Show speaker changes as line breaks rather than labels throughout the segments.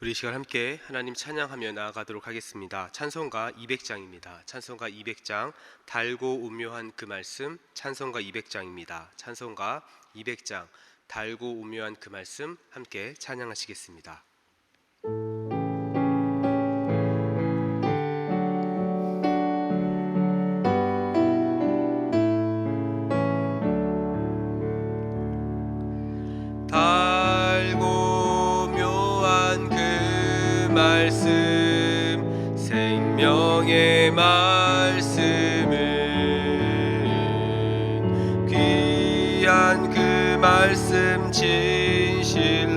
우리 이 시간 함께 하나님 찬양하며 나아가도록 하겠습니다. 찬송가 200장입니다. 찬송가 200장, 달고 오묘한 그 말씀. 찬송가 200장입니다. 찬송가 200장, 달고 오묘한 그 말씀 함께 찬양하시겠습니다. 말씀, 생명의 말씀은 귀한 그 말씀 진실로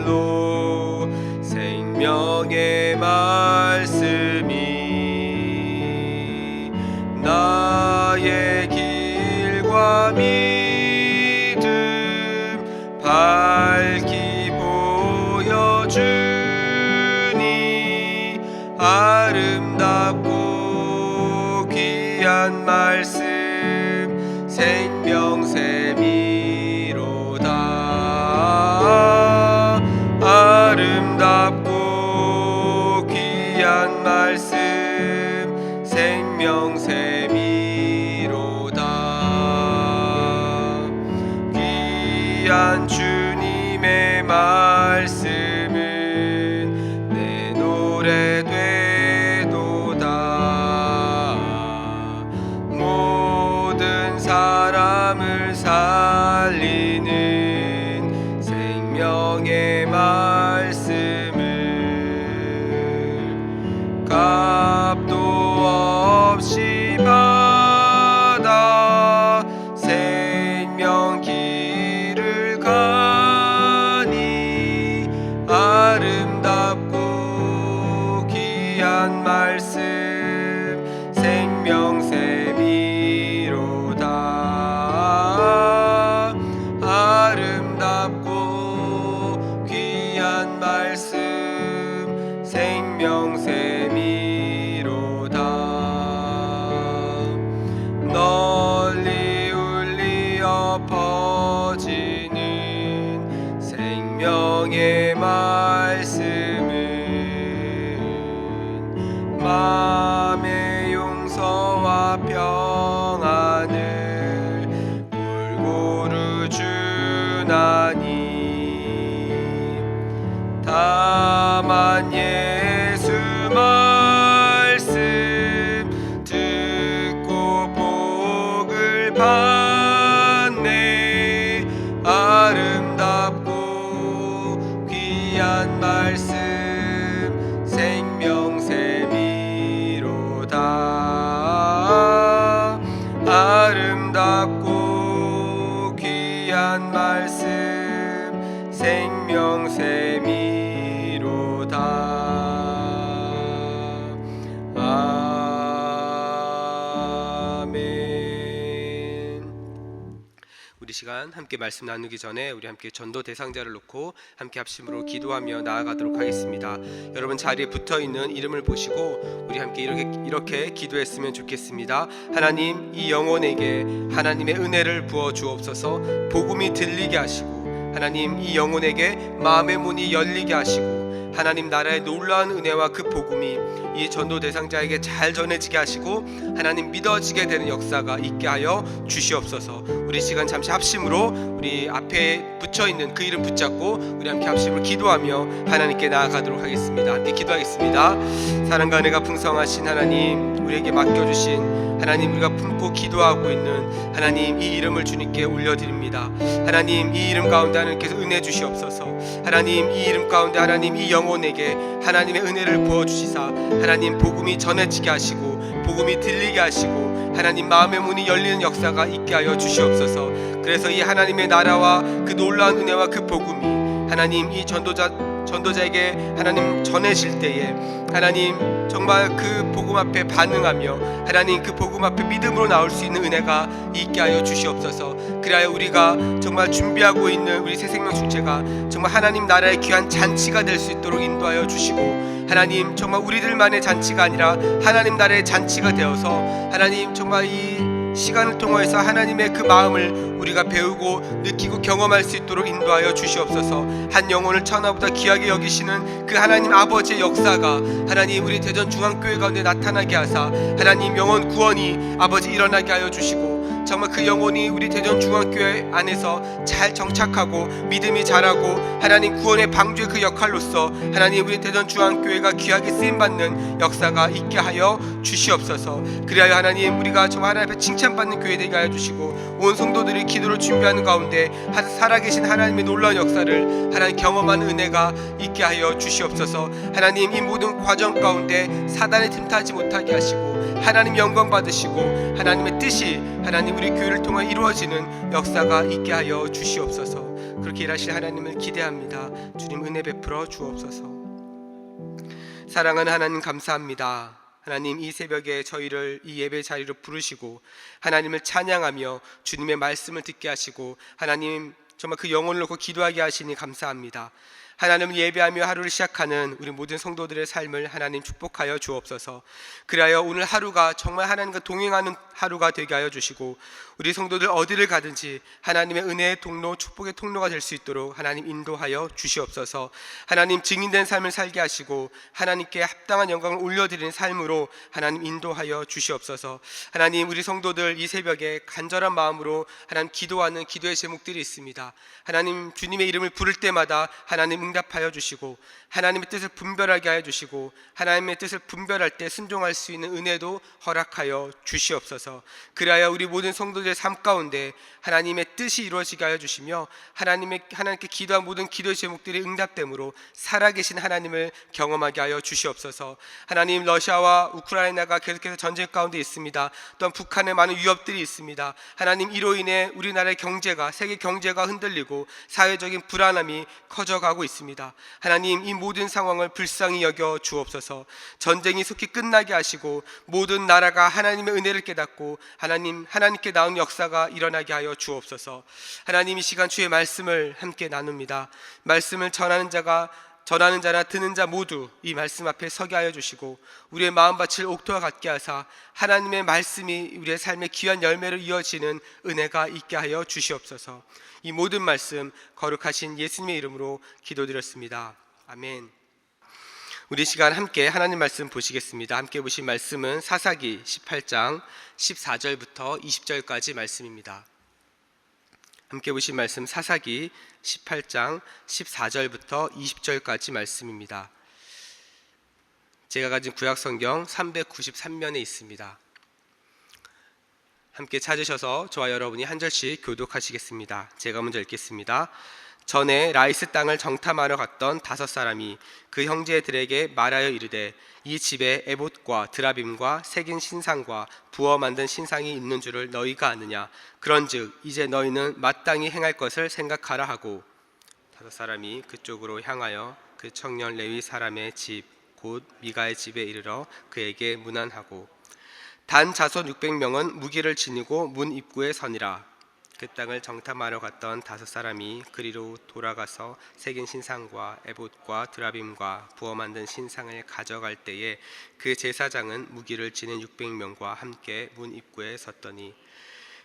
생명의 말씀이 나의 길과 믿음 밝히 보여주 아름답고 귀한 말씀 생명샘이로다. 아름답고 귀한 말씀 생명샘이로다. 귀한 주님의 말씀은 내 노래 사람을 살리는 생명의 말씀을 값도 없이 받아 생명 길을 가니 아름답고 귀한 말씀 아름답고 귀한 말씀 생명샘이로다. 널리 울리어 퍼지는 생명의 말씀은 마음의 용서와 평안을 주나니 다만 예수 말씀 듣고 복을 받네. 아름답고 귀한 말씀 생명샘이로다. 아름답고 귀한 말씀 생명샘이로다. 아멘. 우리 시간 함께 말씀 나누기 전에 우리 함께 전도 대상자를 놓고 함께 합심으로 기도하며 나아가도록 하겠습니다. 여러분 자리에 붙어있는 이름을 보시고 우리 함께 이렇게 기도했으면 좋겠습니다. 하나님, 이 영혼에게 하나님의 은혜를 부어 주옵소서. 복음이 들리게 하시고 하나님, 이 영혼에게 마음의 문이 열리게 하시고 하나님 나라의 놀라운 은혜와 그 복음이 이 전도 대상자에게 잘 전해지게 하시고 하나님 믿어지게 되는 역사가 있게 하여 주시옵소서. 우리 시간 잠시 합심으로 우리 앞에 붙여있는 그 이름 붙잡고 우리 함께 합심으로 기도하며 하나님께 나아가도록 하겠습니다. 함께 기도하겠습니다. 사랑과 은혜가 풍성하신 하나님, 우리에게 맡겨주신 하나님, 우리가 품고 기도하고 있는 하나님, 이 이름을 주님께 올려드립니다. 하나님, 이 이름 가운데 하나님께서 은혜 주시옵소서. 하나님, 이 이름 가운데 하나님, 이 영혼에게 하나님의 은혜를 부어주시사 하나님 복음이 전해지게 하시고 복음이 들리게 하시고 하나님 마음의 문이 열리는 역사가 있게 하여 주시옵소서. 그래서 이 하나님의 나라와 그 놀라운 은혜와 그 복음이 하나님 이 전도자에게 하나님 전해질 때에 하나님 정말 그 복음 앞에 반응하며 하나님 그 복음 앞에 믿음으로 나올 수 있는 은혜가 있게 하여 주시옵소서. 그리하여 우리가 정말 준비하고 있는 우리 새생명 축제가 정말 하나님 나라의 귀한 잔치가 될 수 있도록 인도하여 주시고 하나님 정말 우리들만의 잔치가 아니라 하나님 나라의 잔치가 되어서 하나님 정말 이 시간을 통해서 하나님의 그 마음을 우리가 배우고 느끼고 경험할 수 있도록 인도하여 주시옵소서. 한 영혼을 천하보다 귀하게 여기시는 그 하나님 아버지의 역사가 하나님 우리 대전중앙교회 가운데 나타나게 하사 하나님 영혼 구원이 아버지 일어나게 하여 주시고, 정말 그 영혼이 우리 대전중앙교회 안에서 잘 정착하고 믿음이 자라고 하나님 구원의 방주의 그 역할로서 하나님 우리 대전중앙교회가 귀하게 쓰임받는 역사가 있게 하여 주시옵소서. 그리하여 하나님 우리가 정말 하나님 앞에 칭찬받는 교회 되게 하여 주시고, 온 성도들이 기도를 준비하는 가운데 살아계신 하나님의 놀라운 역사를 하나님 경험하는 은혜가 있게 하여 주시옵소서. 하나님 이 모든 과정 가운데 사단의 틈타지 못하게 하시고 하나님 영광 받으시고 하나님의 뜻이 하나님 우리 교회를 통해 이루어지는 역사가 있게 하여 주시옵소서. 그렇게 일하실 하나님을 기대합니다. 주님 은혜 베풀어 주옵소서. 사랑하는 하나님 감사합니다. 하나님 이 새벽에 저희를 이 예배 자리로 부르시고 하나님을 찬양하며 주님의 말씀을 듣게 하시고 하나님 정말 그 영혼을 놓고 기도하게 하시니 감사합니다. 하나님을 예배하며 하루를 시작하는 우리 모든 성도들의 삶을 하나님 축복하여 주옵소서. 그리하여 오늘 하루가 정말 하나님과 동행하는 하루가 되게 하여 주시고, 우리 성도들 어디를 가든지 하나님의 은혜의 통로, 축복의 통로가 될 수 있도록 하나님 인도하여 주시옵소서. 하나님 증인된 삶을 살게 하시고 하나님께 합당한 영광을 올려드리는 삶으로 하나님 인도하여 주시옵소서. 하나님 우리 성도들 이 새벽에 간절한 마음으로 하나님 기도하는 기도의 제목들이 있습니다. 하나님 주님의 이름을 부를 때마다 하나님 응답하여 주시고 하나님의 뜻을 분별하게 하여 주시고 하나님의 뜻을 분별할 때 순종할 수 있는 은혜도 허락하여 주시옵소서. 그리하여 우리 모든 성도들의 삶 가운데 하나님의 뜻이 이루어지게 하여 주시며 하나님께 기도한 모든 기도의 제목들이 응답됨으로 살아계신 하나님을 경험하게 하여 주시옵소서. 하나님 러시아와 우크라이나가 계속해서 전쟁 가운데 있습니다. 또한 북한에 많은 위협들이 있습니다. 하나님 이로 인해 우리나라의 경제가 세계 경제가 흔들리고 사회적인 불안함이 커져가고 있습니다. 하나님 이 모든 상황을 불쌍히 여겨 주옵소서. 전쟁이 속히 끝나게 하시고 모든 나라가 하나님의 은혜를 깨닫고 하나님께 나온 역사가 일어나게 하여 주옵소서. 하나님 이 시간 주의 말씀을 함께 나눕니다. 말씀을 전하는 자나 듣는 자 모두 이 말씀 앞에 서게 하여 주시고 우리의 마음밭을 옥토와 같게 하사 하나님의 말씀이 우리의 삶의 귀한 열매로 이어지는 은혜가 있게 하여 주시옵소서. 이 모든 말씀 거룩하신 예수님의 이름으로 기도드렸습니다. 아멘. 우리 시간 함께 하나님 말씀 보시겠습니다. 함께 보신 말씀은 사사기 18장 14절부터 20절까지 말씀입니다. 함께 보신 말씀 사사기 18장 14절부터 20절까지 말씀입니다. 제가 가진 구약성경 393면에 있습니다. 함께 찾으셔서 저와 여러분이 한 절씩 교독하시겠습니다. 제가 먼저 읽겠습니다. 전에 라이스 땅을 정탐하러 갔던 5사람이 그 형제들에게 말하여 이르되 이 집에 에봇과 드라빔과 새긴 신상과 부어 만든 신상이 있는 줄을 너희가 아느냐. 그런즉 이제 너희는 마땅히 행할 것을 생각하라 하고 5사람이 그쪽으로 향하여 그 청년 레위 사람의 집 곧 미가의 집에 이르러 그에게 문안하고 단 자손 600명은 무기를 지니고 문 입구에 서니라. 그 땅을 정탐하러 갔던 5사람이 그리로 돌아가서 새긴 신상과 에봇과 드라빔과 부어 만든 신상을 가져갈 때에 그 제사장은 무기를 지닌 600명과 함께 문 입구에 섰더니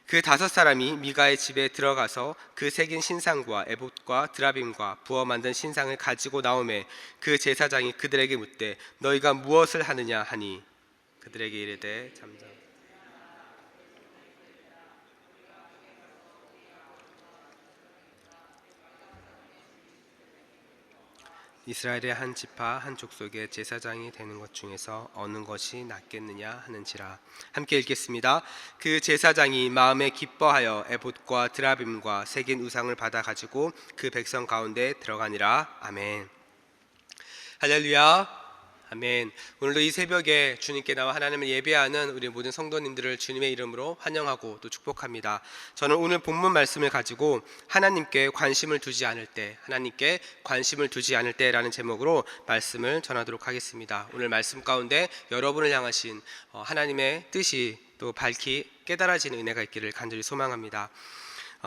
그 5사람이 미가의 집에 들어가서 그 새긴 신상과 에봇과 드라빔과 부어 만든 신상을 가지고 나오매 그 제사장이 그들에게 묻되 너희가 무엇을 하느냐 하니 그들에게 이르되 잠잠 이스라엘의 한 지파 한 족속의 제사장이 되는 것 중에서 어느 것이 낫겠느냐 하는지라. 함께 읽겠습니다. 그 제사장이 마음에 기뻐하여 에봇과 드라빔과 새긴 우상을 받아 가지고 그 백성 가운데 들어가니라. 아멘. 할렐루야. 아멘. 오늘도 이 새벽에 주님께 나와 하나님을 예배하는 우리 모든 성도님들을 주님의 이름으로 환영하고 또 축복합니다. 저는 오늘 본문 말씀을 가지고 하나님께 관심을 두지 않을 때라는 제목으로 말씀을 전하도록 하겠습니다. 오늘 말씀 가운데 여러분을 향하신 하나님의 뜻이 또 밝히 깨달아지는 은혜가 있기를 간절히 소망합니다.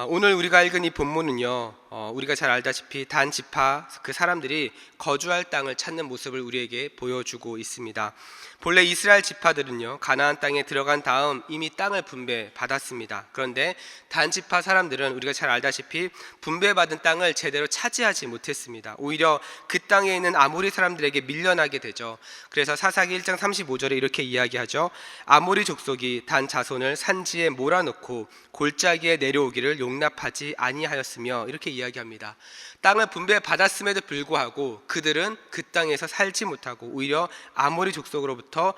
오늘 우리가 읽은 이 본문은요, 우리가 잘 알다시피 단 지파 그 사람들이 거주할 땅을 찾는 모습을 우리에게 보여주고 있습니다. 본래 이스라엘 지파들은요, 가나안 땅에 들어간 다음 이미 땅을 분배받았습니다. 그런데 단 지파 사람들은 우리가 잘 알다시피 분배받은 땅을 제대로 차지하지 못했습니다. 오히려 그 땅에 있는 아모리 사람들에게 밀려나게 되죠. 그래서 사사기 1장 35절에 이렇게 이야기하죠. 아모리 족속이 단 자손을 산지에 몰아넣고 골짜기에 내려오기를 용납하지 아니하였으며, 이렇게 이야기합니다. 땅을 분배받았음에도 불구하고 그들은 그 땅에서 살지 못하고 오히려 아모리 족속으로부터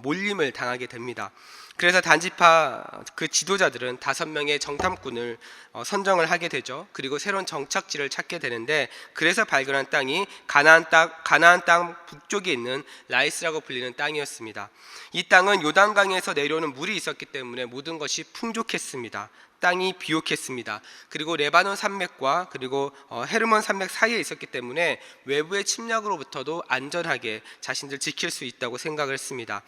몰림을 당하게 됩니다. 그래서 단지파 그 지도자들은 5명의 정탐꾼을 선정을 하게 되죠. 그리고 새로운 정착지를 찾게 되는데, 그래서 발견한 땅이 가나안 땅 북쪽에 있는 라이스라고 불리는 땅이었습니다. 이 땅은 요단강에서 내려오는 물이 있었기 때문에 모든 것이 풍족했습니다. 땅이 비옥했습니다. 그리고 레바논 산맥과 그리고 헤르몬 산맥 사이에 있었기 때문에 외부의 침략으로부터도 안전하게 자신들 지킬 수 있다고 생각을 했습니다.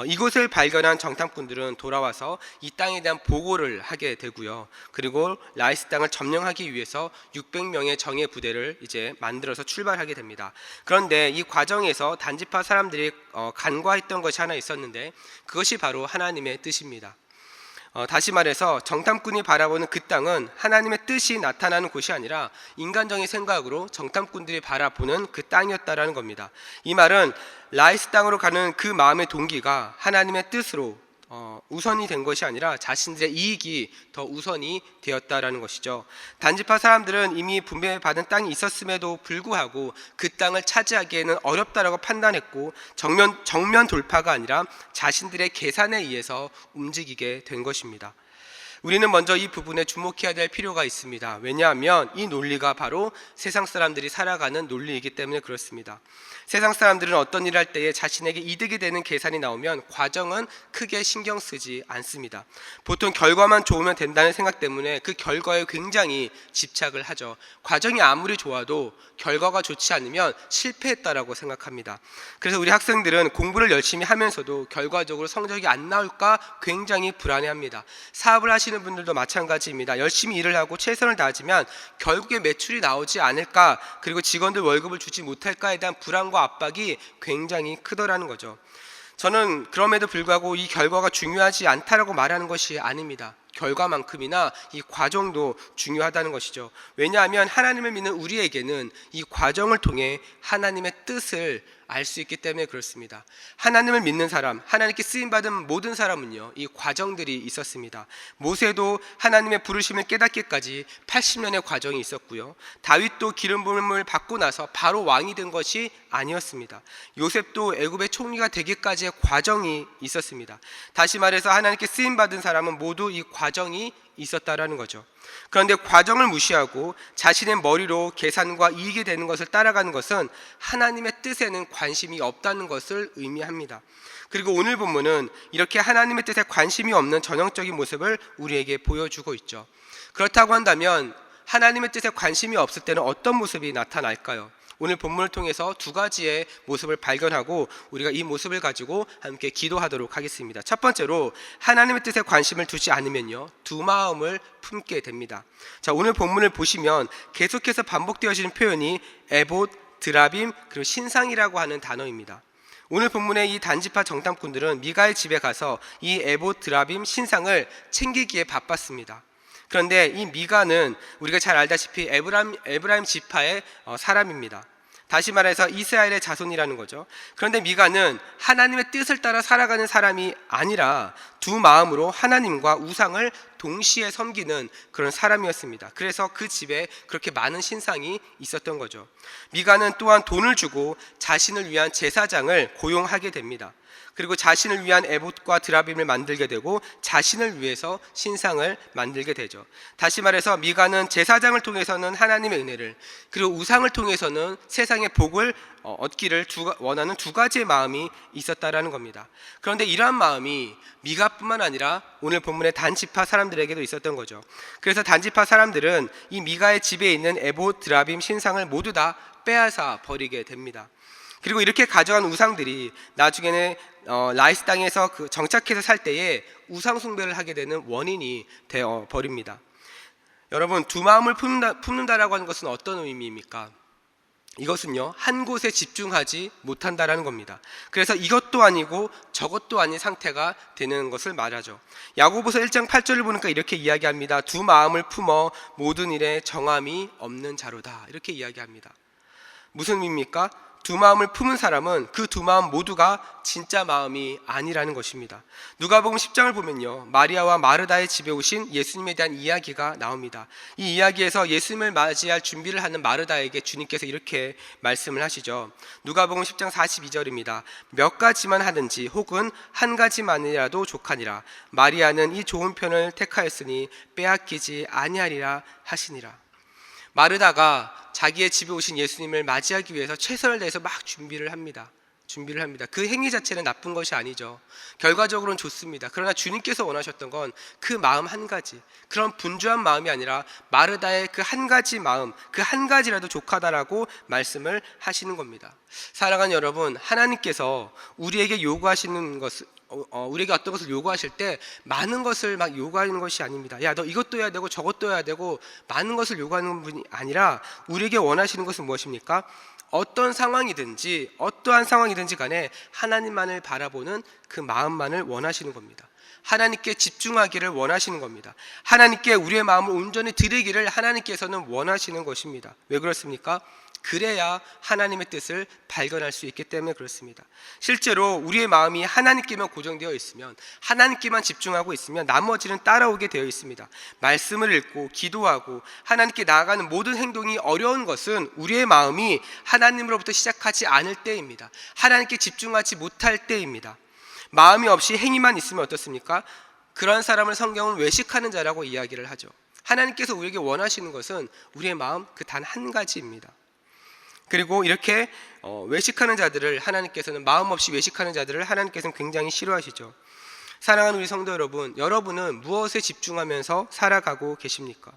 이곳을 발견한 정탐꾼들은 돌아와서 이 땅에 대한 보고를 하게 되고요. 그리고 라이스 땅을 점령하기 위해서 600명의 정예 부대를 이제 만들어서 출발하게 됩니다. 그런데 이 과정에서 단지파 사람들이 간과했던 것이 하나 있었는데, 그것이 바로 하나님의 뜻입니다. 다시 말해서 정탐꾼이 바라보는 그 땅은 하나님의 뜻이 나타나는 곳이 아니라 인간적인 생각으로 정탐꾼들이 바라보는 그 땅이었다라는 겁니다. 이 말은 라이스 땅으로 가는 그 마음의 동기가 하나님의 뜻으로 우선이 된 것이 아니라 자신들의 이익이 더 우선이 되었다라는 것이죠. 단지파 사람들은 이미 분배받은 땅이 있었음에도 불구하고 그 땅을 차지하기에는 어렵다라고 판단했고 정면 돌파가 아니라 자신들의 계산에 의해서 움직이게 된 것입니다. 우리는 먼저 이 부분에 주목해야 될 필요가 있습니다. 왜냐하면 이 논리가 바로 세상 사람들이 살아가는 논리이기 때문에 그렇습니다. 세상 사람들은 어떤 일을 할 때에 자신에게 이득이 되는 계산이 나오면 과정은 크게 신경 쓰지 않습니다. 보통 결과만 좋으면 된다는 생각 때문에 그 결과에 굉장히 집착을 하죠. 과정이 아무리 좋아도 결과가 좋지 않으면 실패했다라고 생각합니다. 그래서 우리 학생들은 공부를 열심히 하면서도 결과적으로 성적이 안 나올까 굉장히 불안해합니다. 사업을 하시는 분들도 마찬가지입니다. 열심히 일을 하고 최선을 다하지만 결국에 매출이 나오지 않을까, 그리고 직원들 월급을 주지 못할까에 대한 불안과 압박이 굉장히 크더라는 거죠. 저는 그럼에도 불구하고 이 결과가 중요하지 않다라고 말하는 것이 아닙니다. 결과만큼이나 이 과정도 중요하다는 것이죠. 왜냐하면 하나님을 믿는 우리에게는 이 과정을 통해 하나님의 뜻을 알 수 있기 때문에 그렇습니다. 하나님을 믿는 사람, 하나님께 쓰임받은 모든 사람은요, 이 과정들이 있었습니다. 모세도 하나님의 부르심을 깨닫기까지 80년의 과정이 있었고요. 다윗도 기름 부음을 받고 나서 바로 왕이 된 것이 아니었습니다. 요셉도 애굽의 총리가 되기까지의 과정이 있었습니다. 다시 말해서 하나님께 쓰임받은 사람은 모두 이 과정이 있었다라는 거죠. 그런데 과정을 무시하고 자신의 머리로 계산과 이익이 되는 것을 따라가는 것은 하나님의 뜻에는 관심이 없다는 것을 의미합니다. 그리고 오늘 본문은 이렇게 하나님의 뜻에 관심이 없는 전형적인 모습을 우리에게 보여주고 있죠. 그렇다고 한다면 하나님의 뜻에 관심이 없을 때는 어떤 모습이 나타날까요? 오늘 본문을 통해서 2가지의 모습을 발견하고 우리가 이 모습을 가지고 함께 기도하도록 하겠습니다. 첫 번째로, 하나님의 뜻에 관심을 두지 않으면요, 두 마음을 품게 됩니다. 자, 오늘 본문을 보시면 계속해서 반복되어지는 표현이 에봇, 드라빔, 그리고 신상이라고 하는 단어입니다. 오늘 본문의 이 단지파 정탐꾼들은 미가의 집에 가서 이 에봇, 드라빔, 신상을 챙기기에 바빴습니다. 그런데 이 미가는 우리가 잘 알다시피 에브라임 지파의 사람입니다. 다시 말해서 이스라엘의 자손이라는 거죠. 그런데 미가는 하나님의 뜻을 따라 살아가는 사람이 아니라 두 마음으로 하나님과 우상을 동시에 섬기는 그런 사람이었습니다. 그래서 그 집에 그렇게 많은 신상이 있었던 거죠. 미가는 또한 돈을 주고 자신을 위한 제사장을 고용하게 됩니다. 그리고 자신을 위한 에봇과 드라빔을 만들게 되고 자신을 위해서 신상을 만들게 되죠. 다시 말해서 미가는 제사장을 통해서는 하나님의 은혜를, 그리고 우상을 통해서는 세상의 복을 얻기를 원하는 2가지의 마음이 있었다라는 겁니다. 그런데 이러한 마음이 미가뿐만 아니라 오늘 본문의 단지파 사람들에게도 있었던 거죠. 그래서 단지파 사람들은 이 미가의 집에 있는 에봇, 드라빔, 신상을 모두 다 빼앗아 버리게 됩니다. 그리고 이렇게 가져간 우상들이 나중에는 라이스 땅에서 정착해서 살 때에 우상 숭배를 하게 되는 원인이 되어 버립니다. 여러분, 두 마음을 품는다라고 하는 것은 어떤 의미입니까? 이것은요, 한 곳에 집중하지 못한다라는 겁니다. 그래서 이것도 아니고 저것도 아닌 상태가 되는 것을 말하죠. 야고보서 1장 8절을 보니까 이렇게 이야기합니다. 두 마음을 품어 모든 일에 정함이 없는 자로다, 이렇게 이야기합니다. 무슨 의미입니까? 두 마음을 품은 사람은 그 두 마음 모두가 진짜 마음이 아니라는 것입니다. 누가복음 10장을 보면요, 마리아와 마르다의 집에 오신 예수님에 대한 이야기가 나옵니다. 이 이야기에서 예수님을 맞이할 준비를 하는 마르다에게 주님께서 이렇게 말씀을 하시죠. 누가복음 10장 42절입니다. 몇 가지만 하든지 혹은 한 가지만이라도 족하니라. 마리아는 이 좋은 편을 택하였으니 빼앗기지 아니하리라 하시니라. 마르다가 자기의 집에 오신 예수님을 맞이하기 위해서 최선을 다해서 막 준비를 합니다. 그 행위 자체는 나쁜 것이 아니죠. 결과적으로는 좋습니다. 그러나 주님께서 원하셨던 건 그 마음 한 가지, 그런 분주한 마음이 아니라 마르다의 그 한 가지 마음, 그 한 가지라도 족하다라고 말씀을 하시는 겁니다. 사랑하는 여러분, 하나님께서 우리에게 요구하시는 것을, 우리에게 어떤 것을 요구하실 때 많은 것을 막 요구하는 것이 아닙니다. 야, 너 이것도 해야 되고 저것도 해야 되고 많은 것을 요구하는 분이 아니라 우리에게 원하시는 것은 무엇입니까? 어떠한 상황이든지 간에 하나님만을 바라보는 그 마음만을 원하시는 겁니다. 하나님께 집중하기를 원하시는 겁니다. 하나님께 우리의 마음을 온전히 드리기를 하나님께서는 원하시는 것입니다. 왜 그렇습니까? 그래야 하나님의 뜻을 발견할 수 있기 때문에 그렇습니다. 실제로 우리의 마음이 하나님께만 고정되어 있으면, 하나님께만 집중하고 있으면 나머지는 따라오게 되어 있습니다. 말씀을 읽고 기도하고 하나님께 나아가는 모든 행동이 어려운 것은 우리의 마음이 하나님으로부터 시작하지 않을 때입니다. 하나님께 집중하지 못할 때입니다. 마음이 없이 행위만 있으면 어떻습니까? 그런 사람을 성경은 외식하는 자라고 이야기를 하죠. 하나님께서 우리에게 원하시는 것은 우리의 마음 그 단 한 가지입니다. 그리고 이렇게 외식하는 자들을 하나님께서는, 마음 없이 외식하는 자들을 하나님께서는 굉장히 싫어하시죠. 사랑하는 우리 성도 여러분, 여러분은 무엇에 집중하면서 살아가고 계십니까?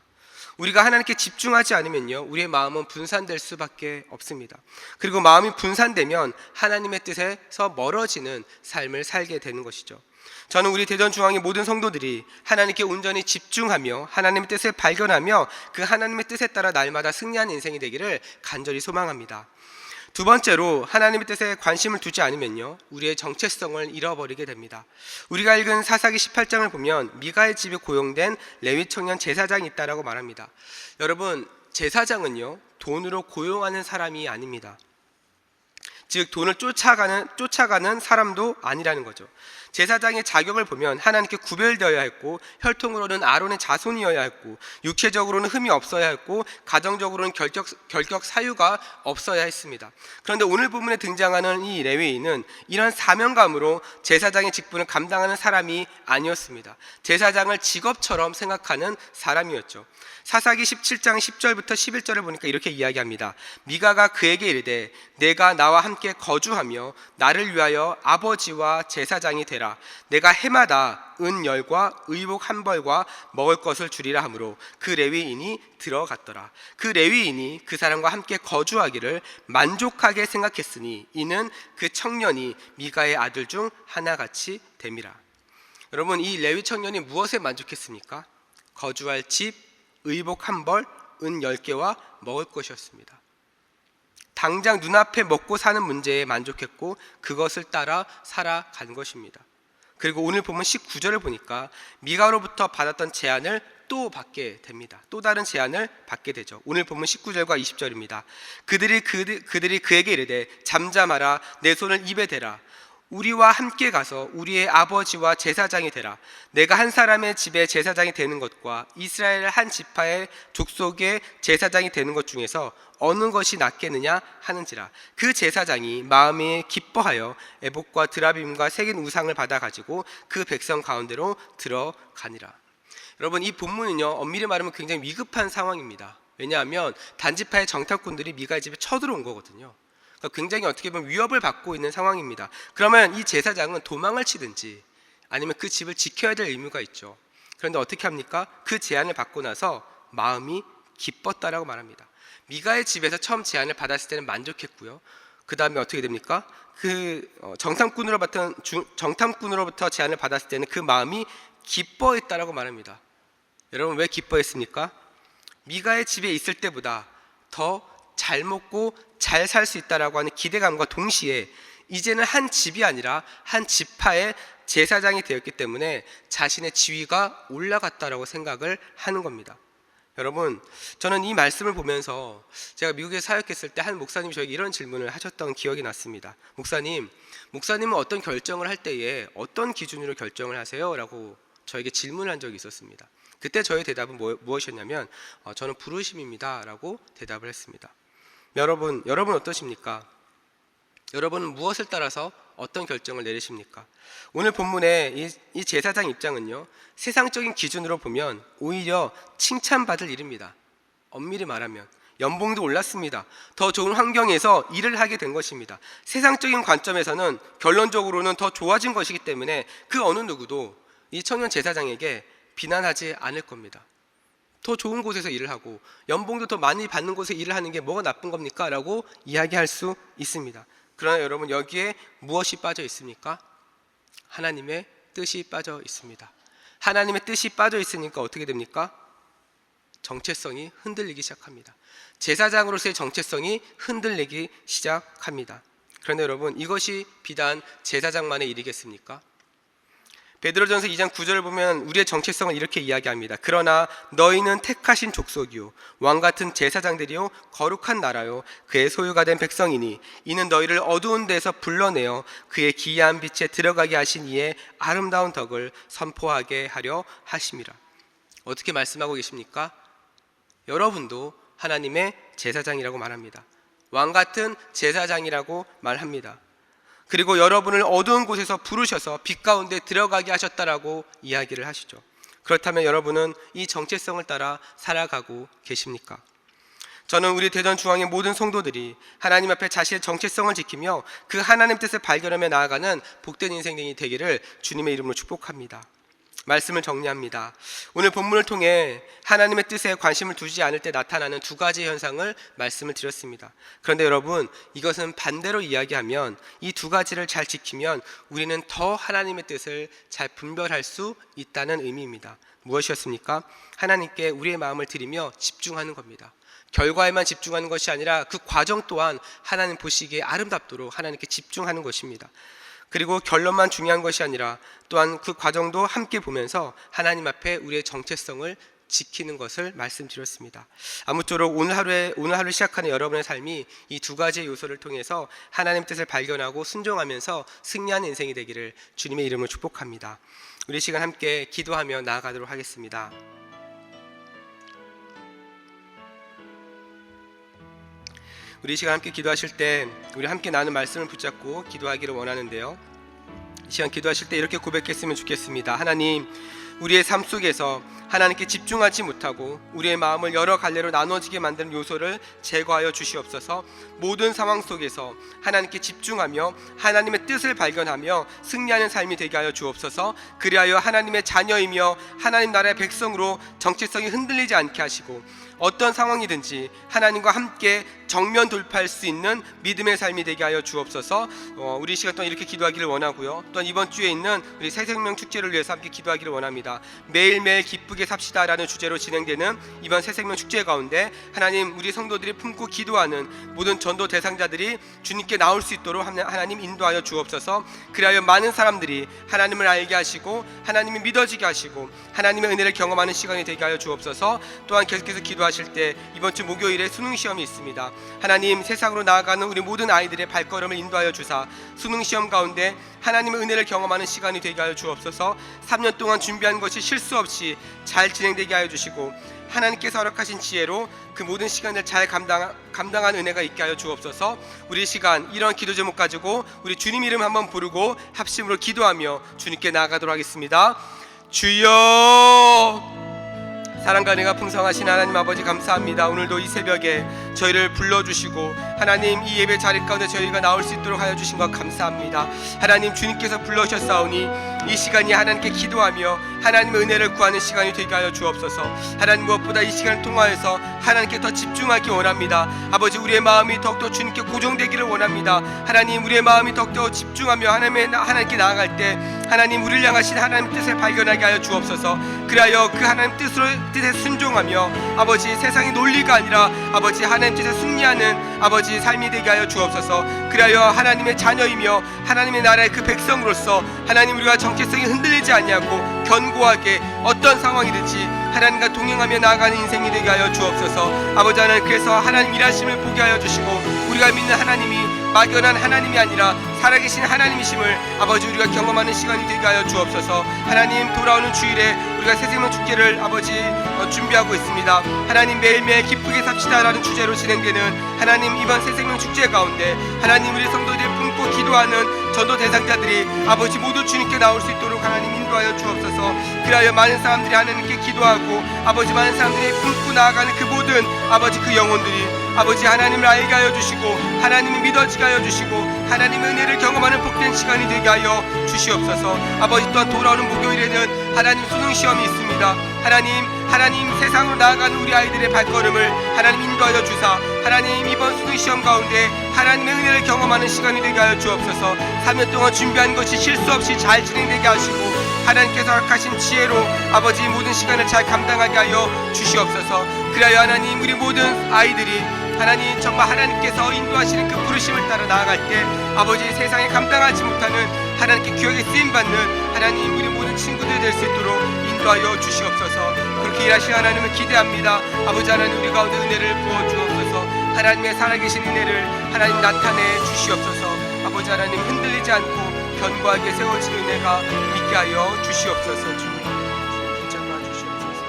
우리가 하나님께 집중하지 않으면요, 우리의 마음은 분산될 수밖에 없습니다. 그리고 마음이 분산되면 하나님의 뜻에서 멀어지는 삶을 살게 되는 것이죠. 저는 우리 대전중앙의 모든 성도들이 하나님께 온전히 집중하며 하나님의 뜻을 발견하며 그 하나님의 뜻에 따라 날마다 승리하는 인생이 되기를 간절히 소망합니다. 두 번째로, 하나님의 뜻에 관심을 두지 않으면요, 우리의 정체성을 잃어버리게 됩니다. 우리가 읽은 사사기 18장을 보면 미가의 집에 고용된 레위 청년 제사장이 있다라고 말합니다. 여러분, 제사장은요, 돈으로 고용하는 사람이 아닙니다. 즉 돈을 쫓아가는 사람도 아니라는 거죠. 제사장의 자격을 보면 하나님께 구별되어야 했고, 혈통으로는 아론의 자손이어야 했고, 육체적으로는 흠이 없어야 했고, 가정적으로는 결격 사유가 없어야 했습니다. 그런데 오늘 본문에 등장하는 이 레위인은 이런 사명감으로 제사장의 직분을 감당하는 사람이 아니었습니다. 제사장을 직업처럼 생각하는 사람이었죠. 사사기 17장 10절부터 11절을 보니까 이렇게 이야기합니다. 미가가 그에게 이르되 내가 나와 함께 거주하며 나를 위하여 아버지와 제사장이 되라. 내가 해마다 은 10과 의복 한 벌과 먹을 것을 주리라 하므로 그 레위인이 들어갔더라. 그 레위인이 그 사람과 함께 거주하기를 만족하게 생각했으니 이는 그 청년이 미가의 아들 중 하나같이 됨이라. 여러분, 이 레위 청년이 무엇에 만족했습니까? 거주할 집, 의복 한 벌, 은 10개와 먹을 것이었습니다. 당장 눈앞에 먹고 사는 문제에 만족했고 그것을 따라 살아간 것입니다. 그리고 오늘 보면 19절을 보니까 미가로부터 받았던 제안을 또 받게 됩니다. 또 다른 제안을 받게 되죠. 오늘 보면 19절과 20절입니다. 그들이 그에게 이르되 잠잠하라, 내 손을 입에 대라. 우리와 함께 가서 우리의 아버지와 제사장이 되라. 내가 한 사람의 집에 제사장이 되는 것과 이스라엘 한 지파의 족속의 제사장이 되는 것 중에서 어느 것이 낫겠느냐 하는지라. 그 제사장이 마음에 기뻐하여 에봇과 드라빔과 새긴 우상을 받아 가지고 그 백성 가운데로 들어가니라. 여러분, 이 본문은요, 엄밀히 말하면 굉장히 위급한 상황입니다. 왜냐하면 단지파의 정탐꾼들이 미가의 집에 쳐들어온 거거든요. 그러니까 굉장히 어떻게 보면 위협을 받고 있는 상황입니다. 그러면 이 제사장은 도망을 치든지 아니면 그 집을 지켜야 될 의무가 있죠. 그런데 어떻게 합니까? 그 제안을 받고 나서 마음이 기뻤다라고 말합니다. 미가의 집에서 처음 제안을 받았을 때는 만족했고요. 그 다음에 어떻게 됩니까? 그 정탐꾼으로부터 제안을 받았을 때는 그 마음이 기뻐했다라고 말합니다. 여러분, 왜 기뻐했습니까? 미가의 집에 있을 때보다 더 잘 먹고 잘 살 수 있다라고 하는 기대감과 동시에 이제는 한 집이 아니라 한 지파의 제사장이 되었기 때문에 자신의 지위가 올라갔다라고 생각을 하는 겁니다. 여러분, 저는 이 말씀을 보면서 제가 미국에 사역했을 때 한 목사님이 저에게 이런 질문을 하셨던 기억이 났습니다. 목사님은 어떤 결정을 할 때에 어떤 기준으로 결정을 하세요? 라고 저에게 질문을 한 적이 있었습니다. 그때 저의 대답은 무엇이었냐면 저는 부르심입니다 라고 대답을 했습니다. 여러분 어떠십니까? 여러분은 무엇을 따라서 어떤 결정을 내리십니까? 오늘 본문의 이 제사장 입장은요, 세상적인 기준으로 보면 오히려 칭찬받을 일입니다. 엄밀히 말하면 연봉도 올랐습니다. 더 좋은 환경에서 일을 하게 된 것입니다. 세상적인 관점에서는 결론적으로는 더 좋아진 것이기 때문에 그 어느 누구도 이 청년 제사장에게 비난하지 않을 겁니다. 더 좋은 곳에서 일을 하고 연봉도 더 많이 받는 곳에 일을 하는 게 뭐가 나쁜 겁니까? 라고 이야기할 수 있습니다. 그러나 여러분, 여기에 무엇이 빠져 있습니까? 하나님의 뜻이 빠져 있습니다. 하나님의 뜻이 빠져 있으니까 어떻게 됩니까? 정체성이 흔들리기 시작합니다. 제사장으로서의 정체성이 흔들리기 시작합니다. 그런데 여러분, 이것이 비단 제사장만의 일이겠습니까? 베드로전서 2장 9절을 보면 우리의 정체성을 이렇게 이야기합니다. 그러나 너희는 택하신 족속이요 왕같은 제사장들이요 거룩한 나라요 그의 소유가 된 백성이니 이는 너희를 어두운 데서 불러내어 그의 기이한 빛에 들어가게 하신 이의 아름다운 덕을 선포하게 하려 하심이라. 어떻게 말씀하고 계십니까? 여러분도 하나님의 제사장이라고 말합니다. 왕같은 제사장이라고 말합니다. 그리고 여러분을 어두운 곳에서 부르셔서 빛 가운데 들어가게 하셨다라고 이야기를 하시죠. 그렇다면 여러분은 이 정체성을 따라 살아가고 계십니까? 저는 우리 대전중앙의 모든 성도들이 하나님 앞에 자신의 정체성을 지키며 그 하나님 뜻을 발견하며 나아가는 복된 인생이 되기를 주님의 이름으로 축복합니다. 말씀을 정리합니다. 오늘 본문을 통해 하나님의 뜻에 관심을 두지 않을 때 나타나는 두 가지 현상을 말씀을 드렸습니다. 그런데 여러분, 이것은 반대로 이야기하면 이 두 가지를 잘 지키면 우리는 더 하나님의 뜻을 잘 분별할 수 있다는 의미입니다. 무엇이었습니까? 하나님께 우리의 마음을 드리며 집중하는 겁니다. 결과에만 집중하는 것이 아니라 그 과정 또한 하나님 보시기에 아름답도록 하나님께 집중하는 것입니다. 그리고 결론만 중요한 것이 아니라 또한 그 과정도 함께 보면서 하나님 앞에 우리의 정체성을 지키는 것을 말씀드렸습니다. 아무쪼록 오늘 하루 시작하는 여러분의 삶이 이 두 가지의 요소를 통해서 하나님 뜻을 발견하고 순종하면서 승리하는 인생이 되기를 주님의 이름으로 축복합니다. 우리 시간 함께 기도하며 나아가도록 하겠습니다. 우리 시간 함께 기도하실 때 우리 함께 나눈 말씀을 붙잡고 기도하기를 원하는데요, 이 시간 기도하실 때 이렇게 고백했으면 좋겠습니다. 하나님, 우리의 삶 속에서 하나님께 집중하지 못하고 우리의 마음을 여러 갈래로 나눠지게 만드는 요소를 제거하여 주시옵소서. 모든 상황 속에서 하나님께 집중하며 하나님의 뜻을 발견하며 승리하는 삶이 되게 하여 주옵소서. 그리하여 하나님의 자녀이며 하나님 나라의 백성으로 정체성이 흔들리지 않게 하시고 어떤 상황이든지 하나님과 함께 정면 돌파할 수 있는 믿음의 삶이 되게 하여 주옵소서. 우리 시간 동안 이렇게 기도하기를 원하고요, 또한 이번 주에 있는 우리 새생명 축제를 위해서 함께 기도하기를 원합니다. 매일매일 기쁘게 삽시다라는 주제로 진행되는 이번 새생명 축제 가운데 하나님, 우리 성도들이 품고 기도하는 모든 전도 대상자들이 주님께 나올 수 있도록 하나님 인도하여 주옵소서. 그리하여 많은 사람들이 하나님을 알게 하시고 하나님이 믿어지게 하시고 하나님의 은혜를 경험하는 시간이 되게 하여 주옵소서. 또한 계속해서 기도하실 때 이번 주 목요일에 수능 시험이 있습니다. 하나님, 세상으로 나아가는 우리 모든 아이들의 발걸음을 인도하여 주사 수능 시험 가운데 하나님의 은혜를 경험하는 시간이 되게 하여 주옵소서. 3년 동안 준비한 것이 실수 없이 잘 진행되게 하여 주시고 하나님께서 허락하신 지혜로 그 모든 시간을 잘 감당한 은혜가 있게 하여 주옵소서. 우리 시간 이런 기도 제목 가지고 우리 주님 이름 한번 부르고 합심으로 기도하며 주님께 나아가도록 하겠습니다. 주여, 사랑과 은혜가 풍성하신 하나님 아버지, 감사합니다. 오늘도 이 새벽에 저희를 불러주시고 하나님, 이 예배 자리 가운데 저희가 나올 수 있도록 하여 주신 것 감사합니다. 하나님, 주님께서 불러주셨사오니 이 시간이 하나님께 기도하며 하나님의 은혜를 구하는 시간이 되게 하여 주옵소서. 하나님, 무엇보다 이 시간을 통하여서 하나님께 더 집중하기 원합니다. 아버지, 우리의 마음이 더욱더 주님께 고정되기를 원합니다. 하나님, 우리의 마음이 더욱더 집중하며 하나님께 나아갈 때 하나님 우리를 향하신 하나님 뜻을 발견하게 하여 주옵소서. 그리하여 그 하나님 뜻에 순종하며 아버지 세상의 논리가 아니라 아버지 하나님 뜻에 승리하는 아버지 삶이 되게 하여 주옵소서. 그리하여 하나님의 자녀이며 하나님의 나라의 그 백성으로서 하나님 우리가 정체성이 흔들리지 않냐고 견고하게 어떤 상황이든지 하나님과 동행하며 나아가는 인생이 되게 하여 주옵소서. 아버지 하나님, 그래서 하나님 일하심을 보게 하여 주시고 우리가 믿는 하나님이 막연한 하나님이 아니라 살아계신 하나님이심을 아버지 우리가 경험하는 시간이 되게 하여 주옵소서. 하나님, 돌아오는 주일에 우리가 새생명 축제를 아버지 준비하고 있습니다. 하나님, 매일매일 기쁘게 삽시다라는 주제로 진행되는 하나님 이번 새생명 축제 가운데 하나님 우리 성도들이 품고 기도하는 전도 대상자들이 아버지 모두 주님께 나올 수 있도록 하나님 인도하여 주옵소서. 그리하여 많은 사람들이 하나님께 기도하고 아버지 많은 사람들이 품고 나아가는 그 모든 아버지 그 영혼들이 아버지 하나님을 알게 하여 주시고 하나님을 믿어지게 하여 주시고 하나님의 은혜를 경험하는 복된 시간이 되게 하여 주시옵소서. 아버지, 또한 돌아오는 목요일에는 하나님 수능시험이 있습니다. 하나님 세상으로 나아가는 우리 아이들의 발걸음을 하나님 인도하여 주사 하나님 이번 수능시험 가운데 하나님의 은혜를 경험하는 시간이 되게 하여 주옵소서. 3년 동안 준비한 것이 실수 없이 잘 진행되게 하시고 하나님께서 허락하신 지혜로 아버지 모든 시간을 잘 감당하게 하여 주시옵소서. 그리하여 하나님 우리 모든 아이들이 하나님 정말 하나님께서 인도하시는 그 부르심을 따라 나아갈 때 아버지 세상에 감당하지 못하는 하나님께 기억에 쓰임받는 하나님 우리 모든 친구들이 될 수 있도록 인도하여 주시옵소서. 그렇게 일하신 하나님을 기대합니다. 아버지 하나님, 우리 가운데 은혜를 부어 주옵소서. 하나님의 살아계신 은혜를 하나님 나타내 주시옵소서. 아버지 하나님, 흔들리지 않고 견고하게 세워진 은혜가 있게 하여 주시옵소서. 주님 붙잡아 주시옵소서.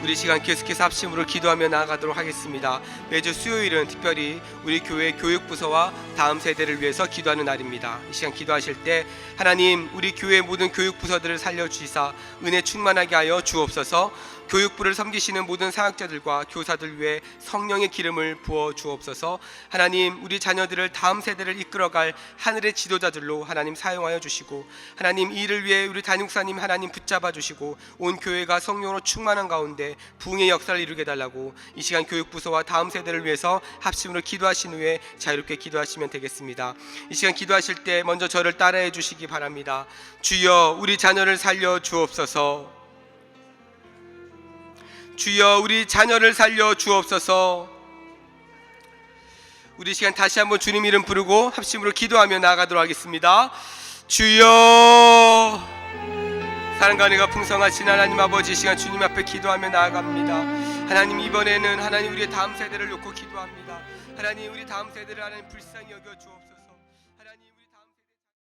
우리 시간 계속해서 합심으로 기도하며 나아가도록 하겠습니다. 매주 수요일은 특별히 우리 교회 교육부서와 다음 세대를 위해서 기도하는 날입니다. 이 시간 기도하실 때 하나님 우리 교회 모든 교육부서들을 살려주시사 은혜 충만하게 하여 주옵소서. 교육부를 섬기시는 모든 사역자들과 교사들 위해 성령의 기름을 부어 주옵소서. 하나님 우리 자녀들을 다음 세대를 이끌어갈 하늘의 지도자들로 하나님 사용하여 주시고 하나님 이 일을 위해 우리 단육사님 하나님 붙잡아 주시고 온 교회가 성령으로 충만한 가운데 부흥의 역사를 이루게 달라고 이 시간 교육부서와 다음 세대를 위해서 합심으로 기도하신 후에 자유롭게 기도하시면 되겠습니다. 이 시간 기도하실 때 먼저 저를 따라해 주시기 바랍니다. 주여 우리 자녀를 살려 주옵소서. 주여 우리 자녀를 살려 주옵소서. 우리 시간 다시 한번 주님 이름 부르고 합심으로 기도하며 나아가도록 하겠습니다. 주여. 사랑과 은혜가 풍성하신 하나님 아버지, 시간 주님 앞에 기도하며 나아갑니다. 하나님, 이번에는 하나님 우리의 다음 세대를 놓고 기도합니다. 하나님 우리 다음 세대를 하나님 불쌍히 여겨 주옵소서.